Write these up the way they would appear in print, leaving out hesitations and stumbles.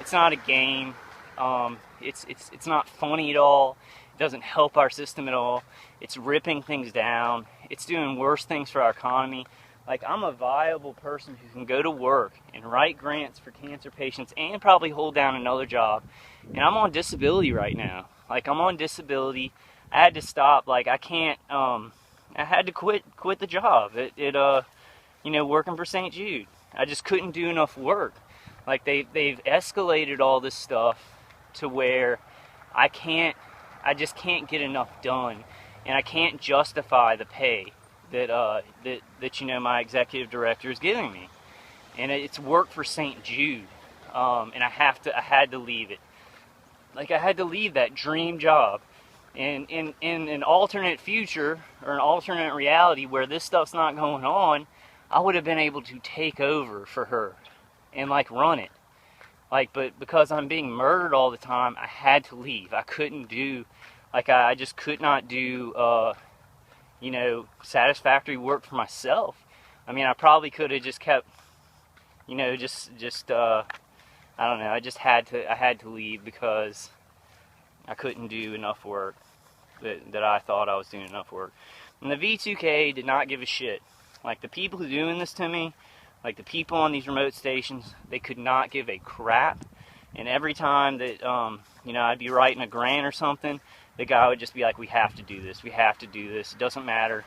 It's not a game. It's not funny at all. It doesn't help our system at all. It's ripping things down. It's doing worse things for our economy. Like, I'm a viable person who can go to work and write grants for cancer patients and probably hold down another job. And I'm on disability right now. Like, I'm on disability. I had to stop. Like, I can't, I had to quit the job. Working for St. Jude. I just couldn't do enough work. Like, they've escalated all this stuff to where I just can't get enough done. And I can't justify the pay that my executive director is giving me, and it's work for St. Jude, and I had to leave it. Like, I had to leave that dream job, and in an alternate future or an alternate reality where this stuff's not going on, I would have been able to take over for her and like run it. Like, but because I'm being murdered all the time, I had to leave. I couldn't do, like, I just could not do satisfactory work for myself. I mean, I probably could have just kept, I don't know, I had to leave because I couldn't do enough work that I thought I was doing enough work. And the V2K did not give a shit. Like, the people who are doing this to me, like the people on these remote stations, they could not give a crap. And every time that, I'd be writing a grant or something, the guy would just be like, we have to do this, we have to do this, it doesn't matter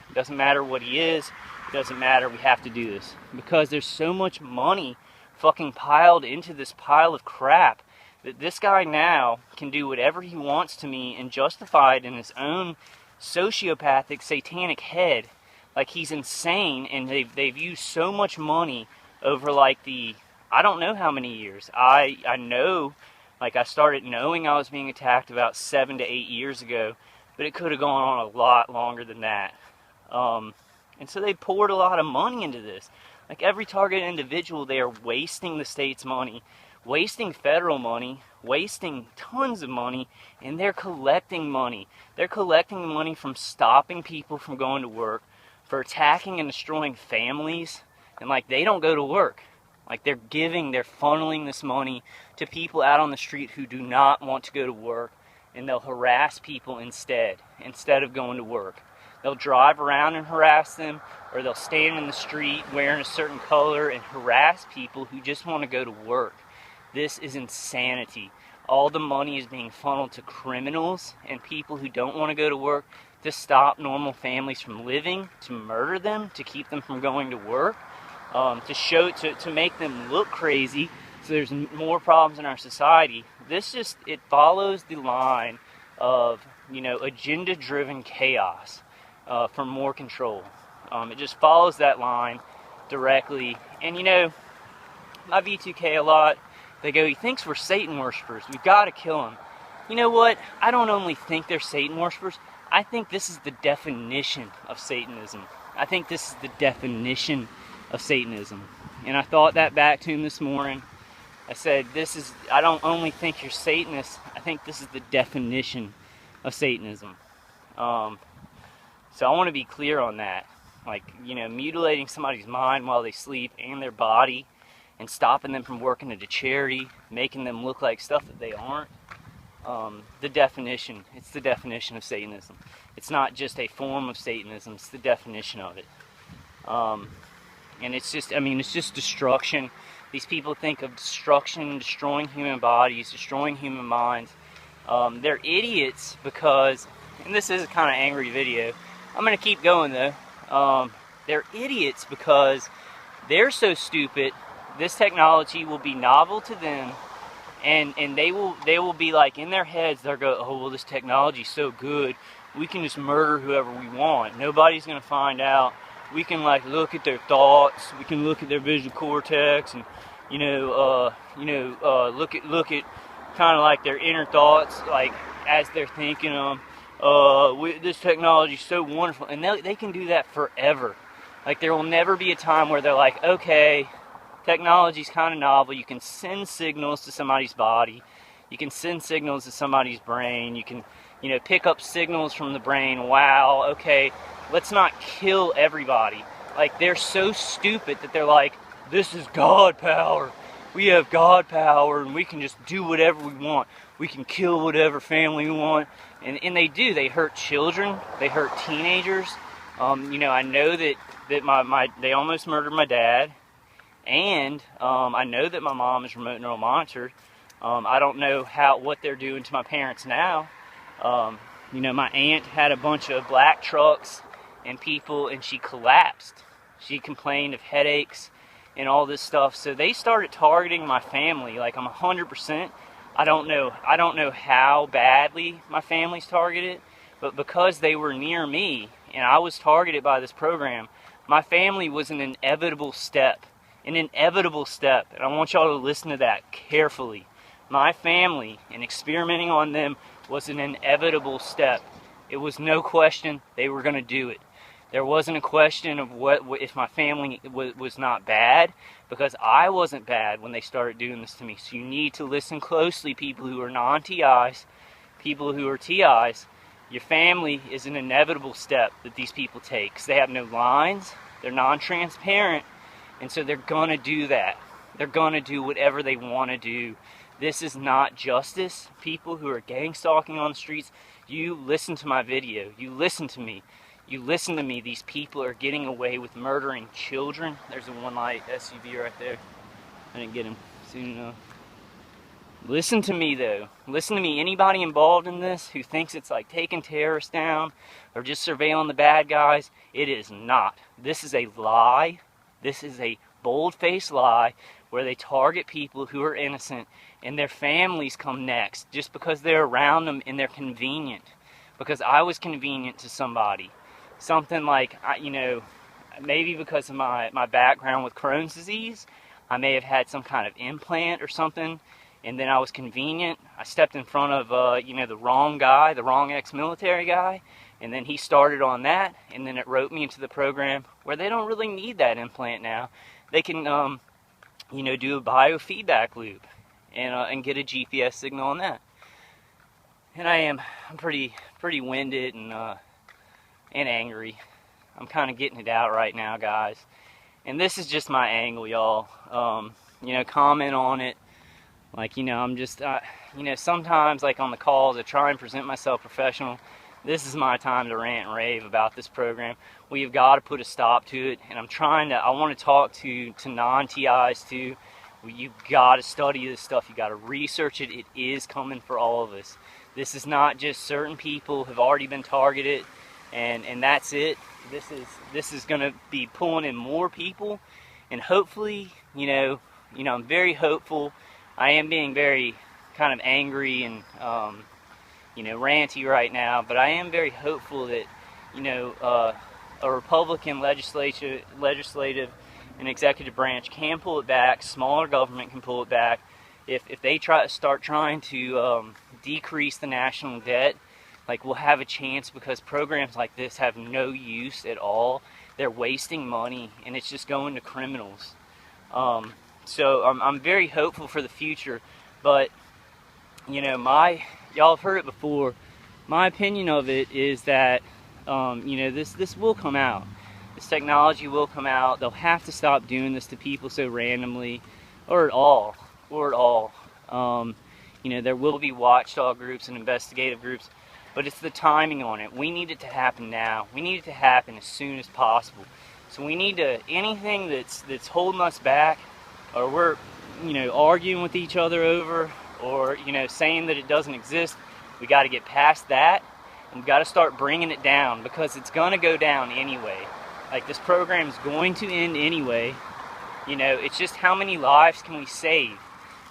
what he is, it doesn't matter, we have to do this. Because there's so much money fucking piled into this pile of crap that this guy now can do whatever he wants to me and justify it in his own sociopathic, satanic head. Like, he's insane, and they've used so much money over like I don't know how many years. I know. Like, I started knowing I was being attacked about 7 to 8 years ago, but it could have gone on a lot longer than that. And so they poured a lot of money into this. Like, every targeted individual, they are wasting the state's money, wasting federal money, wasting tons of money, and they're collecting money. They're collecting money from stopping people from going to work, for attacking and destroying families, and like, they don't go to work. Like, they're funneling this money to people out on the street who do not want to go to work, and they'll harass people instead of going to work. They'll drive around and harass them, or they'll stand in the street wearing a certain color and harass people who just want to go to work. This is insanity. All the money is being funneled to criminals and people who don't want to go to work, to stop normal families from living, to murder them, to keep them from going to work. To make them look crazy, so there's more problems in our society. It follows the line of, agenda-driven chaos for more control. It just follows that line directly. And, my V2K a lot, they go, he thinks we're Satan worshipers. We've got to kill him. You know what? I don't only think they're Satan worshipers. I think this is the definition of Satanism. I think this is the definition of Satanism. And I thought that back to him this morning. I said, I don't only think you're Satanist, I think this is the definition of Satanism. So I want to be clear on that. Like, mutilating somebody's mind while they sleep and their body, and stopping them from working at a charity, making them look like stuff that they aren't. It's the definition of Satanism. It's not just a form of Satanism, it's the definition of it. And it's just destruction. These people think of destruction, destroying human bodies, destroying human minds. They're idiots because, and this is a kind of angry video, I'm going to keep going though. They're idiots because they're so stupid, this technology will be novel to them, and they will be like, in their heads, they'll go, oh, well, this technology's so good, we can just murder whoever we want. Nobody's going to find out. We can like look at their thoughts, we can look at their visual cortex, and look at kind of like their inner thoughts, like as they're thinking them. This technology is so wonderful, and they can do that forever. Like, there will never be a time where they're like, okay, technology's kind of novel. You can send signals to somebody's body, you can send signals to somebody's brain, you can pick up signals from the brain. Wow, okay, let's not kill everybody. Like, they're so stupid that they're like, this is God power. we have God power and we can just do whatever we want. We can kill whatever family we want. And they do. They hurt children. They hurt teenagers. You know, I know that they almost murdered my dad. And I know that my mom is remote neural monitored. I don't know what they're doing to my parents now. You know, my aunt had a bunch of black trucks and people, and she collapsed. She complained of headaches and all this stuff. So they started targeting my family. Like, I'm 100%. I don't know how badly my family's targeted, but because they were near me and I was targeted by this program, my family was an inevitable step. An inevitable step. And I want y'all to listen to that carefully. My family and experimenting on them was an inevitable step. It was no question they were going to do it. There wasn't a question of what if my family was not bad, because I wasn't bad when they started doing this to me. So you need to listen closely, people who are non-TIs, people who are TIs. Your family is an inevitable step that these people take, because they have no lines, they're non-transparent, and so they're going to do that. They're going to do whatever they want to do. This is not justice. People who are gang stalking on the streets, you listen to my video. You listen to me. You listen to me. These people are getting away with murdering children. There's a one-light SUV right there. I didn't get him soon enough. Listen to me, though. Listen to me. Anybody involved in this who thinks it's like taking terrorists down or just surveilling the bad guys, it is not. This is a lie. This is a bold-faced lie where they target people who are innocent, and their families come next just because they're around them and they're convenient. Because I was convenient to somebody. Something like, you know, maybe because of my background with Crohn's disease, I may have had some kind of implant or something, and then I was convenient. I stepped in front of, you know, the wrong guy, the wrong ex-military guy, and then he started on that, and then it wrote me into the program where they don't really need that implant now. They can, you know, do a biofeedback loop and get a GPS signal on that. And I'm pretty winded and angry. I'm kind of getting it out right now, guys. And this is just my angle, y'all. You know, comment on it. Like, you know, I'm just, you know, sometimes, like on the calls, I try and present myself professional. This is my time to rant and rave about this program. We've got to put a stop to it. And I want to talk to non-TIs too. You've got to study this stuff. You've got to research it. It is coming for all of us. This is not just certain people who have already been targeted. And that's it. This is going to be pulling in more people, and hopefully, you know, I'm very hopeful. I am being very kind of angry and you know, ranty right now, but I am very hopeful that, you know, a Republican legislative and executive branch can pull it back. Smaller government can pull it back if they start trying to decrease the national debt. Like, we'll have a chance, because programs like this have no use at all. They're wasting money, and it's just going to criminals. So I'm very hopeful for the future, but, you know, y'all have heard it before. My opinion of it is that, you know, this will come out. This technology will come out. They'll have to stop doing this to people so randomly, or at all. You know, there will be watchdog groups and investigative groups, but it's the timing on it. We need it to happen now. We need it to happen as soon as possible. So we need to, anything that's holding us back, or we're, you know, arguing with each other over, or, you know, saying that it doesn't exist, we got to get past that, and we've got to start bringing it down, because it's going to go down anyway. Like, this program is going to end anyway. You know, it's just how many lives can we save?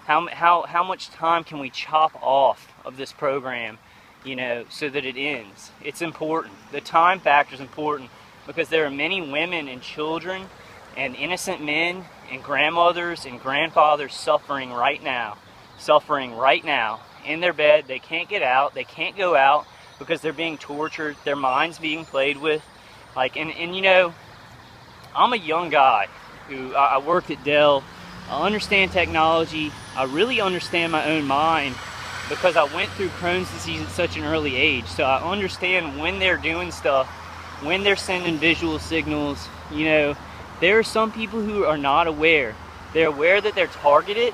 How much time can we chop off of this program, you know, so that it ends? It's important. The time factor is important, because there are many women and children and innocent men and grandmothers and grandfathers suffering right now in their bed. They can't get out. They can't go out because they're being tortured. Their minds being played with. Like, and you know, I'm a young guy who I worked at Dell. I understand technology. I really understand my own mind, because I went through Crohn's disease at such an early age. So I understand when they're doing stuff, when they're sending visual signals. You know, there are some people who are not aware. They're aware that they're targeted,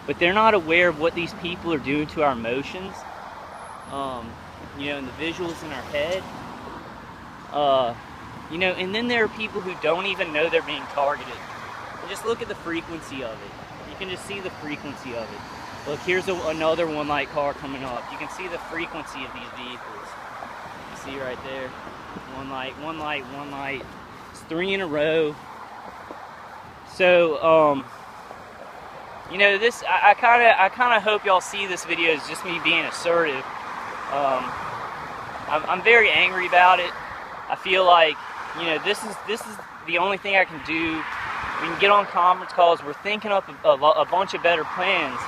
but they're not aware of what these people are doing to our emotions, you know, and the visuals in our head. You know, and then there are people who don't even know they're being targeted. And just look at the frequency of it. You can just see the frequency of it. Look, here's another one light car coming up. You can see the frequency of these vehicles. You see right there, one light, one light, one light. It's 3 in a row. So, you know, this, I kind of hope y'all see this video as just me being assertive. I'm very angry about it. I feel like, you know, this is the only thing I can do. We can get on conference calls. We're thinking up a bunch of better plans,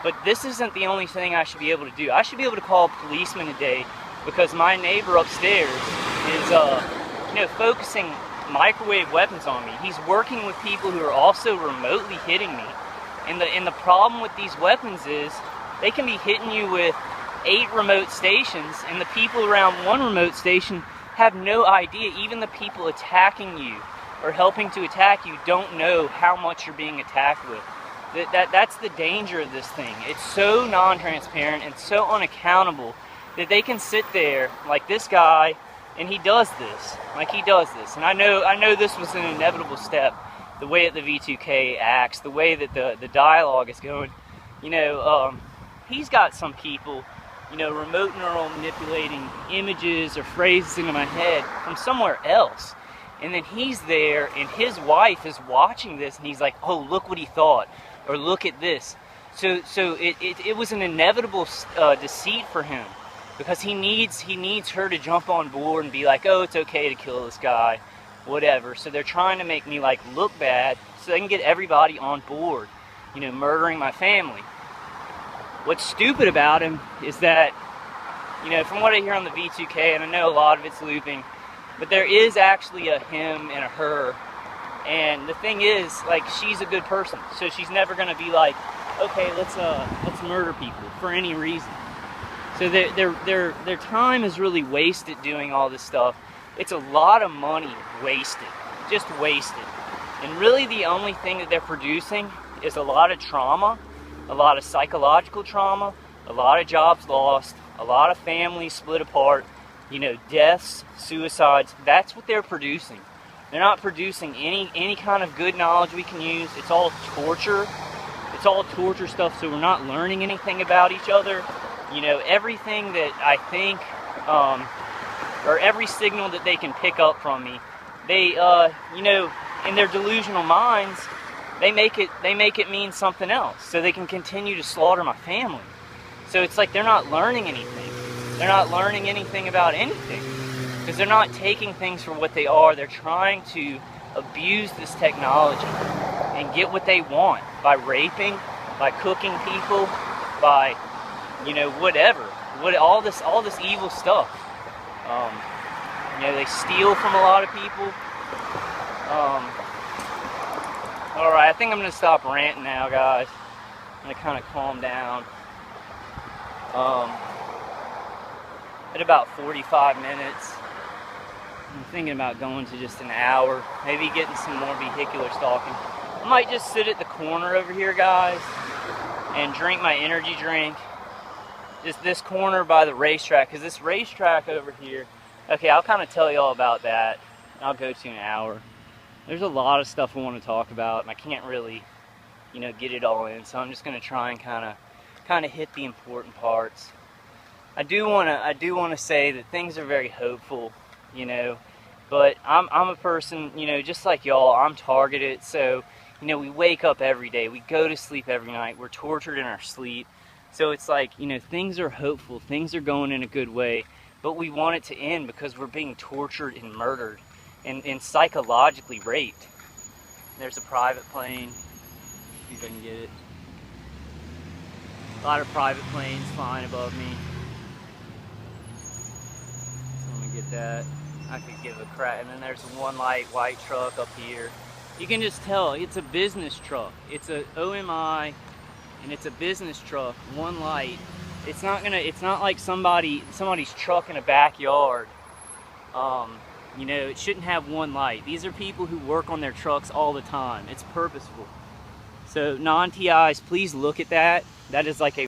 but this isn't the only thing I should be able to do. I should be able to call a policeman today because my neighbor upstairs is, you know, focusing microwave weapons on me. He's working with people who are also remotely hitting me. And the problem with these weapons is they can be hitting you with 8 remote stations, and the people around one remote station have no idea. Even the people attacking you or helping to attack you don't know how much you're being attacked with. That's the danger of this thing. It's so non-transparent and so unaccountable that they can sit there like this guy, and he does this. Like he does this. And I know this was an inevitable step. The way that the V2K acts, the way that the dialogue is going. You know, he's got some people, you know, remote neural manipulating images or phrases into my head from somewhere else. And then he's there and his wife is watching this and he's like, oh, look what he thought, or look at this. So it was an inevitable deceit for him, because he needs her to jump on board and be like, oh, it's okay to kill this guy, whatever. So they're trying to make me like look bad so they can get everybody on board, you know, murdering my family. What's stupid about him is that, you know, from what I hear on the V2K, and I know a lot of it's looping, but there is actually a him and a her. And the thing is, like, she's a good person, so she's never gonna be like, okay, let's murder people for any reason. So their time is really wasted doing all this stuff. It's a lot of money wasted, just wasted. And really the only thing that they're producing is a lot of trauma, a lot of psychological trauma, a lot of jobs lost, a lot of families split apart, you know, deaths, suicides. That's what they're producing. They're not producing any kind of good knowledge we can use. It's all torture. It's all torture stuff, so we're not learning anything about each other. You know, everything that I think, or every signal that they can pick up from me, they, you know, in their delusional minds, they make it mean something else, so they can continue to slaughter my family. So it's like they're not learning anything. They're not learning anything about anything, because they're not taking things for what they are. They're trying to abuse this technology and get what they want by raping, by cooking people, by, you know, whatever, all this evil stuff. You know, they steal from a lot of people. All right, I think I'm gonna stop ranting now, guys. I'm gonna kind of calm down. At about 45 minutes. I'm thinking about going to just an hour, maybe getting some more vehicular stalking. I might just sit at the corner over here, guys, and drink my energy drink. Just this corner by the racetrack, because this racetrack over here, okay, I'll kind of tell y'all about that. I'll go to an hour. There's a lot of stuff I want to talk about, and I can't really, you know, get it all in, so I'm just going to try and kind of hit the important parts. I do want to say that things are very hopeful, you know, but I'm a person, you know, just like y'all. I'm targeted, so, you know, we wake up every day, we go to sleep every night, we're tortured in our sleep. So it's like, you know, things are hopeful, things are going in a good way, but we want it to end because we're being tortured and murdered and psychologically raped. There's a private plane. See if I can get it. A lot of private planes flying above me. So let me get that. I could give a crap. And then there's one light white truck up here. You can just tell it's a business truck. It's a OMI, and it's a business truck. One light. It's not like somebody's truck in a backyard. You know, it shouldn't have one light. These are people who work on their trucks all the time. It's purposeful. So non-TIs, please look at that. That is like a